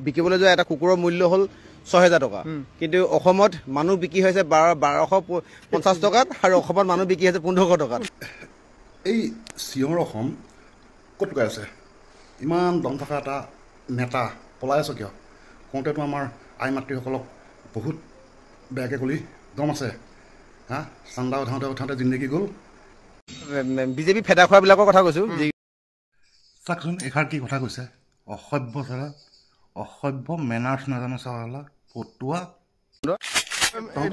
বিকিবলৈ যোৱা এটা কুকুৰৰ মূল্য হ'ল ৬,০০০ টকা কিন্তু অসমত মানুহ বিক্ৰী হৈছে ১,২৫০ টকাত আৰু অসমত মানুহ বিক্ৰী হৈছে ১৫০০ টকাত এই চিঞৰ অসম ক'ত গৈ আছে ইমান দম থকা এটা নেতা পলাই আছ কিয় কওঁতেতো আমাৰ আই মাতৃসকলক বহুত বেয়াকৈ কলি দম আছে হা চান্দা উঠাওঁতে জিন্দগী গ'ল বিজেপি ফেটা খোৱাবিলাকৰ কথা কৈছোঁ চাওকচোন এষাৰ কি কথা কৈছে অসভ্য চালা অসভ্য মেনাৰ্ছ নাজানো চালা ফটুৱা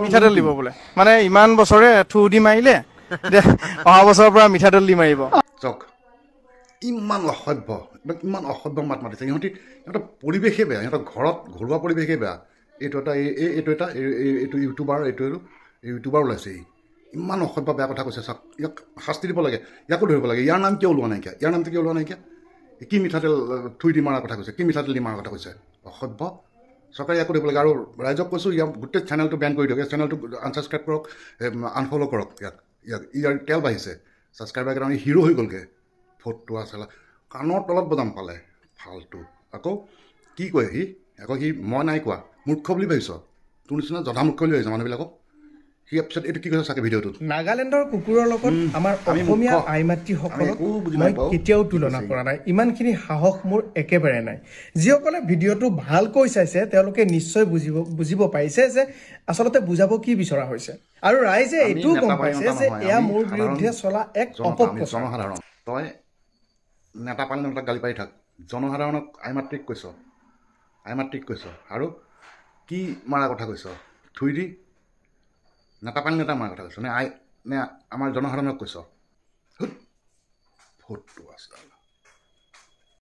মিঠাতেল দিব বোলে মানে ইমান বছৰে থু দি মাৰিলে অহা বছৰৰ পৰা মিঠাতেল দি মাৰিব চাওক ইমান অসভ্য ইমান অসভ্য মাত মাতিছে সিহঁতৰ পৰিৱেশেই বেয়া সিহঁতৰ ঘৰত ঘৰুৱা পৰিৱেশেই বেয়া এইটো ইউটিউবাৰ ওলাইছে ইমান অসভ্য বেয়া কথা কৈছে চাওক ইয়াক শাস্তি দিব লাগে ইয়াকো ধৰিব লাগে ইয়াৰ নাম কিয় ওলোৱা নাইকিয়া ইয়াৰ নামটো কিয় ওলোৱা নাইকিয়া কি মিঠাতেল থুই দি মৰাৰ কথা কৈছে কি মিঠাতেল দি মৰাৰ কথা কৈছে অসভ্য চৰকাৰে ইয়াকো দিব লাগে আৰু ৰাইজক কৈছোঁ ইয়াক গোটেই চেনেলটো বেন কৰি দিয়ক এই চেনেলটো আনছাবস্ক্ৰাইব কৰক আনফল' কৰক ইয়াৰ তেল বাঢ়িছে ছাবস্ক্ৰাইবাৰ কাৰণে হিৰো হৈ গ'লগৈ ফটোৱা চালা কাণৰ তলত বজাম পালে ফাল্টু আকৌ কি কয় সি মই নাই কোৱা মূৰ্খ বুলি ভাবিছ তোৰ নিচিনা জধা মূৰ্খ বুলি ভাবিছ মানুহবিলাকক সি পিছত এইটো কি কৈছে চাগে ভিডিঅ'টোত নাগালেণ্ডৰ কুকুৰৰ লগত আমাৰ অসমীয়া আই মাতৃসকলক মই কেতিয়াও তুলনা কৰা নাই ইমানখিনি সাহস মোৰ একেবাৰে নাই যিসকলে ভিডিঅ'টো ভালকৈ চাইছে তেওঁলোকে নিশ্চয় বুজিব পাৰিছে যে আচলতে বুজাব কি বিচৰা হৈছে আৰু ৰাইজে এইটো গম পাইছে যে এয়া মোৰ বিৰুদ্ধে চলা এক অপপ্ৰচাৰ জনসাধাৰণ তই নেতা পানী নেতাক গালি পাৰি থাক জনসাধাৰণক আই মাতৃক কৈছ আৰু কি মাৰা কথা কৈছ থুই দি নেতা পানী নেতা মাৰা কথা কৈছ নে আমাৰ জনসাধাৰণক কৈছ ফটো আছে